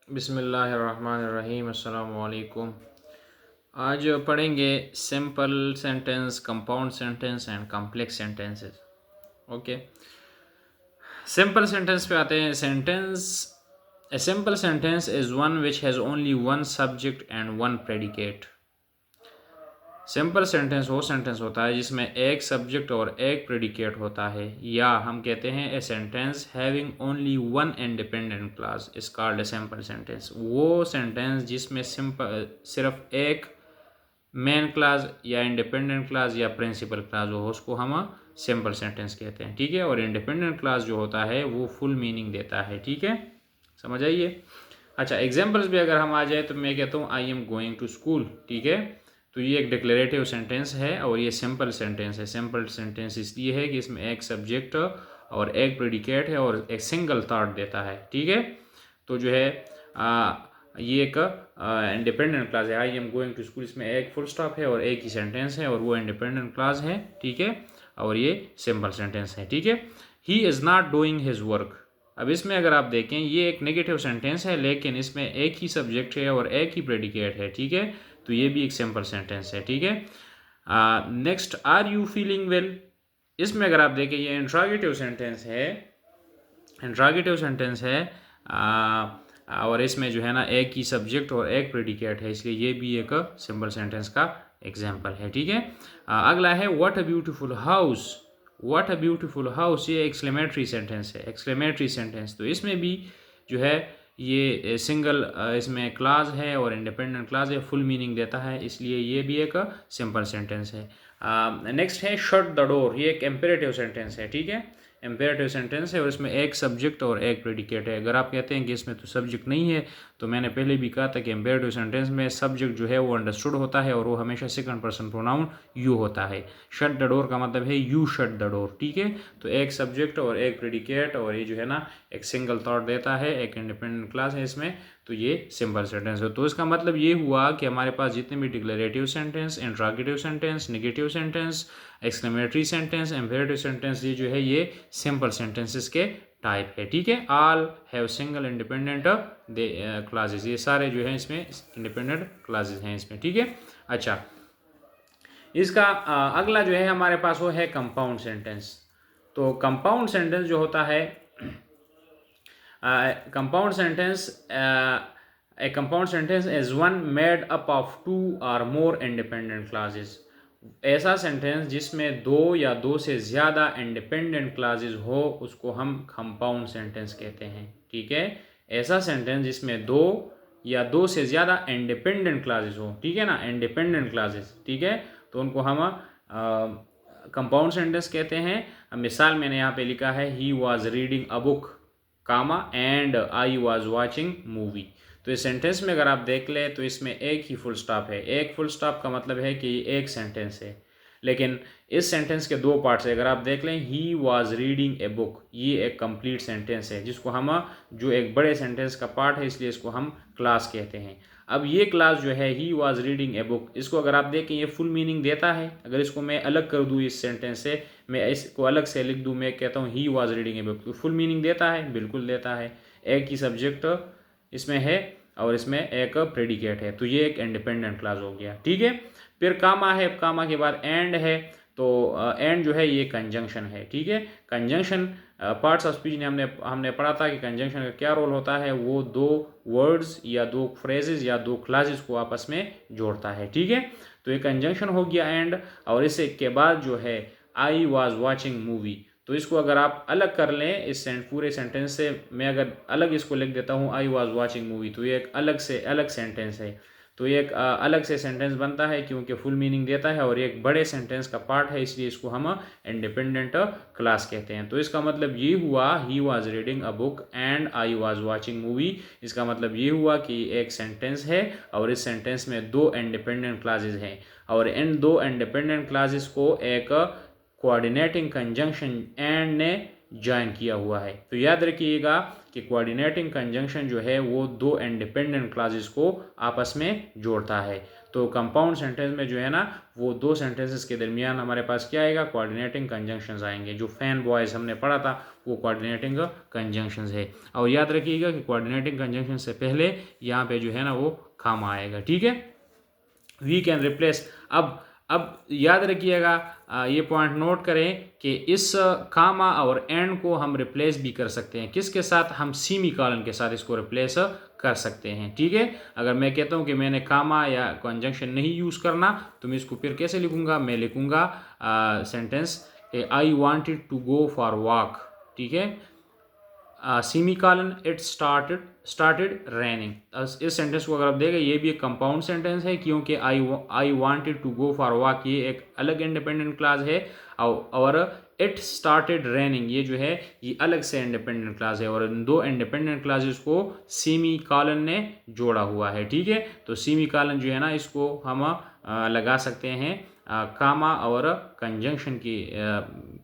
बिस्मिल्लाहिर्रहमानिर्रहीम। अस्सलामु अलैकुम। आज पढ़ेंगे simple sentence, compound sentence and complex sentences. Okay, simple sentence पे आते हैं। Sentence, a simple sentence is one which has only one subject and one predicate. Simple sentence वो सेंटेंस होता है जिसमें एक सब्जेक्ट और एक प्रेडिकेट होता है, या हम कहते हैं a sentence having only one independent class is called a simple sentence. वो सेंटेंस जिसमें सिर्फ एक मेन क्लास या इंडिपेंडेंट क्लास या प्रिंसिपल क्लास हो, उसको हम सिंपल सेंटेंस कहते हैं। ठीक है, और इंडिपेंडेंट क्लास जो होता है वो फुल मीनिंग देता है। ठीक है, समझ आइए। अच्छा, एग्जाम्पल्स भी अगर हम आ जाए तो मैं कहता हूँ I am going to school. ठीक है, तो ये एक डिक्लेरेटिव सेंटेंस है और ये सिंपल सेंटेंस है। सिंपल सेंटेंस इसलिए है कि इसमें एक सब्जेक्ट और एक प्रेडिकेट है और एक सिंगल थॉट देता है। ठीक है, तो जो है ये एक इंडिपेंडेंट क्लास है। I am going to school, इसमें एक फुल स्टॉप है और एक ही सेंटेंस है और वो इंडिपेंडेंट क्लास है। ठीक है, और ये सिंपल सेंटेंस है। ठीक है, he is not doing his work. अब इसमें अगर आप देखें, ये एक नेगेटिव सेंटेंस है लेकिन इसमें एक ही सब्जेक्ट है और एक ही प्रेडिकेट है। ठीक है, तो ये भी एक सिंपल सेंटेंस है। ठीक है, next, are you feeling well. इसमें अगर आप देखें, ये इंट्रोगेटिव सेंटेंस है। इंट्रोगेटिव सेंटेंस है और इसमें जो है ना एक ही सब्जेक्ट और एक प्रेडिकेट है, इसलिए ये भी एक सिंपल सेंटेंस का एग्जाम्पल है। ठीक है, अगला है what a beautiful house. What a beautiful house, ये एक्सक्लेमेटरी सेंटेंस है। एक्सक्लेमेटरी सेंटेंस, तो इसमें भी जो है ये सिंगल इसमें क्लास है और इंडिपेंडेंट क्लास है, फुल मीनिंग देता है, इसलिए ये भी एक सिंपल सेंटेंस है। नेक्स्ट है शट द डोर। ये एक एम्पेरेटिव सेंटेंस है। ठीक है, एम्पेरेटिव सेंटेंस है और इसमें एक सब्जेक्ट और एक प्रेडिकेट है। अगर आप कहते हैं कि इसमें तो सब्जेक्ट नहीं है, तो मैंने पहले भी कहा था कि एम्पेरेटिव सेंटेंस में सब्जेक्ट जो है वो अंडरस्टूड होता है और वो हमेशा सेकंड पर्सन प्रोनाउन यू होता है। शट द डोर का मतलब है यू शट द डोर। ठीक है, तो एक सब्जेक्ट और एक प्रेडिकेट और ये जो है ना एक सिंगल थॉट देता है, एक इंडिपेंडेंट क्लास है इसमें, तो ये सिंपल सेंटेंस है। तो इसका मतलब ये हुआ कि हमारे पास जितने भी declarative sentence, interrogative sentence, negative sentence, exclamatory sentence, imperative sentence, ये जो है ये सिंपल सेंटेंसेस के टाइप है। ठीक है, all have single independent classes, ये सारे जो है इसमें इंडिपेंडेंट क्लासेस हैं इसमें। ठीक है, अच्छा, इसका अगला जो है हमारे पास वो है कंपाउंड सेंटेंस। तो कंपाउंड सेंटेंस जो होता है, compound sentence, a compound sentence is one made up of two or more independent clauses। ऐसा सेंटेंस जिसमें दो या दो से ज़्यादा इंडिपेंडेंट क्लासेस हो उसको हम कंपाउंड सेंटेंस कहते हैं। ठीक है, ऐसा सेंटेंस जिसमें दो या दो से ज़्यादा इंडिपेंडेंट क्लासेस हो, ठीक है ना, इंडिपेंडेंट क्लासेस, ठीक है, तो उनको हम कंपाउंड सेंटेंस कहते हैं। मिसाल मैंने यहाँ पे लिखा है he was reading a book comma and I was watching movie. तो इस सेंटेंस में अगर आप देख लें तो इसमें एक ही फुल स्टॉप है। एक फुल स्टॉप का मतलब है कि एक सेंटेंस है, लेकिन इस सेंटेंस के दो पार्ट्स है। अगर आप देख लें ही वॉज रीडिंग ए बुक, ये एक कंप्लीट सेंटेंस है जिसको हम जो एक बड़े सेंटेंस का पार्ट है, इसलिए इसको हम क्लास कहते हैं। अब ये क्लास जो है he was reading a book, इसको अगर आप देखें ये फुल मीनिंग देता है। अगर इसको मैं अलग कर दूँ इस सेंटेंस से, मैं इसको अलग से लिख दूँ, मैं कहता हूँ ही वॉज रीडिंग ए बुक, तो फुल मीनिंग देता है, बिल्कुल देता है। एक ही सब्जेक्ट इसमें है और इसमें एक प्रेडिकेट है, तो ये एक इंडिपेंडेंट क्लास हो गया। ठीक है, फिर कामा है, कामा के बाद एंड है, तो एंड जो है ये कंजंक्शन है। ठीक है, कंजंक्शन पार्ट्स ऑफ स्पीच ने हमने पढ़ा था कि कंजंक्शन का क्या रोल होता है, वो दो वर्ड्स या दो फ्रेजेस या दो क्लासेस को आपस में जोड़ता है। ठीक है, तो ये कंजंक्शन हो गया एंड, और इससे के बाद जो है आई वॉज वॉचिंग मूवी, तो इसको अगर आप अलग कर लें इस पूरे सेंटेंस से, मैं अगर अलग इसको लिख देता हूँ आई वॉज वॉचिंग मूवी, तो ये एक अलग से अलग सेंटेंस है। तो ये एक अलग से सेंटेंस बनता है क्योंकि फुल मीनिंग देता है और ये एक बड़े सेंटेंस का पार्ट है, इसलिए इसको हम इंडिपेंडेंट क्लास कहते हैं। तो इसका मतलब ये हुआ ही was reading a book and I was watching movie. इसका मतलब ये हुआ कि एक सेंटेंस है और इस सेंटेंस में दो इंडिपेंडेंट क्लासेस हैं और इन दो इंडिपेंडेंट क्लासेस को एक कोऑर्डिनेटिंग कंजंक्शन एंड ने ज्वाइन किया हुआ है। तो याद रखिएगा कि कोऑर्डिनेटिंग कंजंक्शन जो है वो दो इंडिपेंडेंट क्लासेस को आपस में जोड़ता है। तो कंपाउंड सेंटेंस में जो है ना वो दो सेंटेंसेस के दरमियान हमारे पास क्या आएगा, कोऑर्डिनेटिंग कंजंक्शंस आएंगे। जो फैन बॉयज़ हमने पढ़ा था वो कोऑर्डिनेटिंग कंजंक्शंस है। और याद रखिएगा कि कोऑर्डिनेटिंग कंजंक्शन से पहले यहाँ पे जो है ना वो कामा आएगा, ठीक है। वी कैन रिप्लेस, अब याद रखिएगा, ये पॉइंट नोट करें कि इस कामा और एंड को हम रिप्लेस भी कर सकते हैं। किसके साथ, हम सेमी कॉलन के साथ इसको रिप्लेस कर सकते हैं, ठीक है। अगर मैं कहता हूं कि मैंने कामा या कंजंक्शन नहीं यूज़ करना तो मैं इसको फिर कैसे लिखूंगा, मैं लिखूंगा sentence I wanted to go for walk, ठीक है, semicolon it started raining. इस सेंटेंस को अगर आप देखें ये भी एक कंपाउंड सेंटेंस है, क्योंकि I wanted to go for walk ये एक अलग इंडिपेंडेंट क्लास है, और इट स्टार्टेड रेनिंग ये जो है ये अलग से इंडिपेंडेंट क्लास है, और इन दो इंडिपेंडेंट क्लासेस को सेमी कॉलन ने जोड़ा हुआ है, ठीक है। तो सेमी कॉलन जो है ना इसको हम लगा सकते हैं कामा और कंजंक्शन की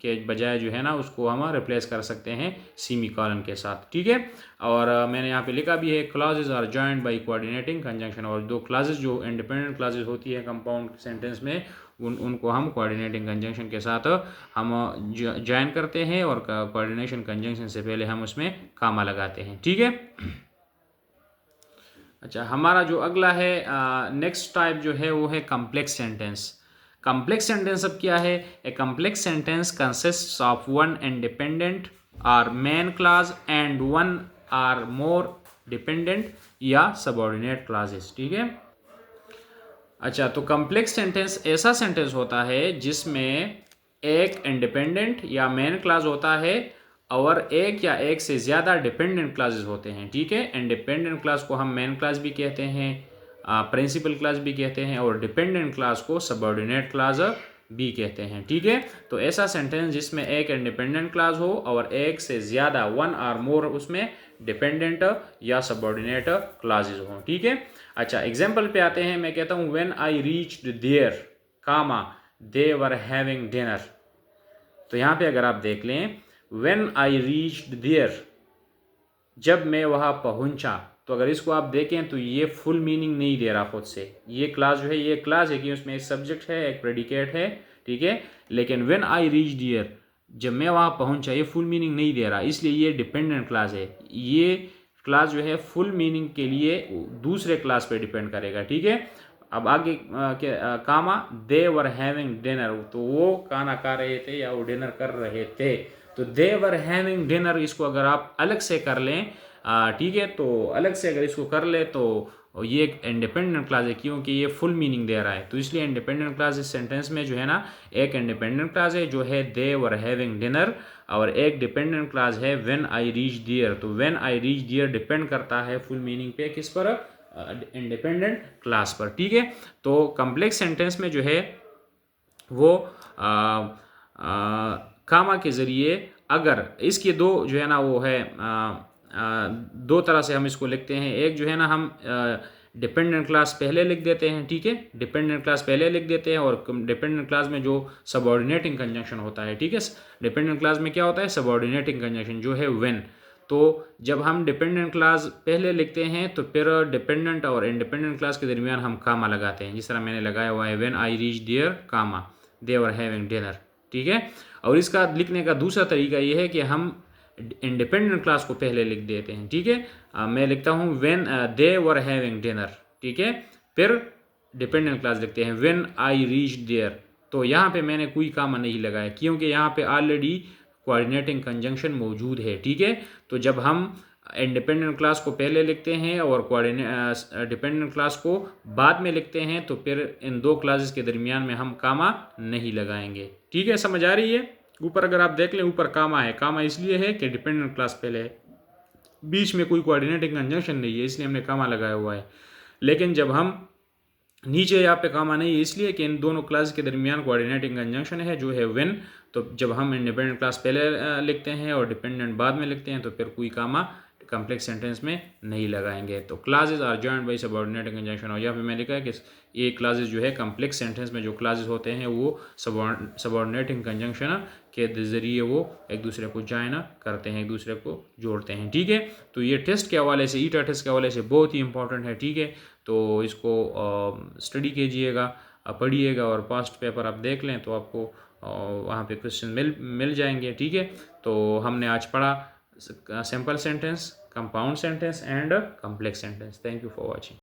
के बजाय जो है ना उसको हम रिप्लेस कर सकते हैं सेमी कॉलन के साथ, ठीक है। और मैंने यहाँ पे लिखा भी है clauses are joined by coordinating conjunction, और दो क्लॉजेज जो इंडिपेंडेंट क्लॉजेज होती है कंपाउंड सेंटेंस में उनको हम कोऑर्डिनेटिंग कंजंक्शन के साथ हम ज्वाइन करते हैं, और कोऑर्डिनेशन कंजंक्शन से पहले हम उसमें कामा लगाते हैं, ठीक है। अच्छा, हमारा जो अगला है नेक्स्ट टाइप जो है वो है कम्प्लेक्स सेंटेंस। कम्प्लेक्स सेंटेंस अब क्या है, a complex sentence consists of one independent और main clause and one or more dependent या सबऑर्डिनेट क्लॉजेस, ठीक है। अच्छा, तो कम्प्लेक्स सेंटेंस ऐसा सेंटेंस होता है जिसमें एक इंडिपेंडेंट या मेन क्लॉज होता है और एक या एक से ज़्यादा डिपेंडेंट क्लासेस होते हैं, ठीक है। इंडिपेंडेंट क्लास को हम मेन क्लास भी कहते हैं, प्रिंसिपल क्लास भी कहते हैं, और डिपेंडेंट क्लास को सबऑर्डिनेट क्लास भी कहते हैं, ठीक है। तो ऐसा सेंटेंस जिसमें एक इंडिपेंडेंट क्लास हो और एक से ज़्यादा वन और मोर उसमें डिपेंडेंट या सबऑर्डिनेट क्लासेस हों, ठीक है। अच्छा, एग्जाम्पल पे आते हैं। मैं कहता हूँ when I reached there comma they were having dinner. तो यहाँ पे अगर आप देख लें व्हेन आई रीच्ड देयर, जब मैं वहाँ पहुँचा, तो अगर इसको आप देखें तो ये फुल मीनिंग नहीं दे रहा खुद से। ये क्लास जो है ये क्लास है कि उसमें एक सब्जेक्ट है एक प्रेडिकेट है, ठीक है। लेकिन व्हेन आई रीच्ड देयर, जब मैं वहाँ पहुँचा, ये फुल मीनिंग नहीं दे रहा, इसलिए ये डिपेंडेंट क्लास है। ये क्लास जो है फुल मीनिंग के लिए दूसरे क्लास पे डिपेंड करेगा, ठीक है। अब आगे कामा दे वर हैविंग डिनर, तो वो खाना खा रहे थे या वो डिनर कर रहे थे। तो दे वर हैविंग डिनर, इसको अगर आप अलग से कर लें, ठीक है, तो अलग से अगर इसको कर ले तो ये एक इंडिपेंडेंट क्लास है, क्योंकि ये फुल मीनिंग दे रहा है। तो इसलिए इंडिपेंडेंट क्लास इस सेंटेंस में जो है ना एक इंडिपेंडेंट क्लास है जो है दे वर हैविंग डिनर, और एक डिपेंडेंट क्लास है व्हेन आई रीच डियर। तो when I reach there depend करता है फुल मीनिंग पे, किस पर, इंडिपेंडेंट क्लास पर, ठीक है। तो कम्प्लेक्स सेंटेंस में जो है वो कामा के ज़रिए, अगर इसके दो जो है ना वो है दो तरह से हम इसको लिखते हैं। एक जो है ना हम डिपेंडेंट क्लास पहले लिख देते हैं, ठीक है, डिपेंडेंट क्लास पहले लिख देते हैं, और डिपेंडेंट क्लास में जो सबऑर्डिनेटिंग कंजंक्शन होता है, ठीक है, डिपेंडेंट क्लास में क्या होता है, सबऑर्डिनेटिंग कंजंक्शन जो है व्हेन। तो जब हम डिपेंडेंट क्लास पहले लिखते हैं तो फिर डिपेंडेंट और इंडिपेंडेंट क्लास के दरमियान हम कामा लगाते हैं, जिस तरह मैंने लगाया हुआ है when I reach there comma they were having dinner, ठीक है। और इसका लिखने का दूसरा तरीका ये है कि हम इंडिपेंडेंट क्लास को पहले लिख देते हैं, ठीक है। मैं लिखता हूँ when they were having dinner, ठीक है, फिर डिपेंडेंट क्लास लिखते हैं व्हेन आई रीच देयर। तो यहाँ पे मैंने कोई कामा नहीं लगाया, क्योंकि यहाँ पे ऑलरेडी कोऑर्डिनेटिंग कंजंक्शन मौजूद है, ठीक है। तो जब हम इंडिपेंडेंट क्लास को पहले लिखते हैं और डिपेंडेंट क्लास को बाद में लिखते हैं, तो फिर इन दो क्लासेस के दरमियान में हम कामा नहीं लगाएंगे, ठीक है। समझ आ रही है? ऊपर अगर आप देख लें ऊपर कामा है, कामा इसलिए है कि डिपेंडेंट क्लास पहले है, बीच में कोई कोऑर्डिनेटिंग कंजंक्शन नहीं है, इसलिए हमने कामा लगाया हुआ है। लेकिन जब हम नीचे यहाँ पे कामा नहीं है, इसलिए कि इन दोनों क्लास के दरमियान कोऑर्डिनेटिंग कंजंक्शन है जो है व्हेन। तो जब हम इंडिपेंडेंट क्लास पहले लिखते हैं और डिपेंडेंट बाद में लिखते हैं तो फिर कोई कामा कम्प्लेक्स सेंटेंस में नहीं लगाएंगे। तो clauses are joined by subordinate conjunction, और यहाँ पे मैंने लिखा है कि ये क्लासेस जो है कम्प्लेक्स सेंटेंस में जो क्लासेस होते हैं वो सबऑर्डिनेटिंग कंजंक्शन के ज़रिए वो एक दूसरे को ज्वाइन करते हैं, एक दूसरे को जोड़ते हैं। ठीक है, तो ये टेस्ट के हवाले से, ईटा टेस्ट के हवाले से बहुत ही इंपॉर्टेंट है। ठीक है, तो इसको स्टडी कीजिएगा, पढ़िएगा, और पास्ट पेपर आप देख लें तो आपको वहाँ पे क्वेश्चन मिल जाएंगे। ठीक है, तो हमने आज पढ़ा simple sentence, compound sentence and complex sentence. Thank you for watching.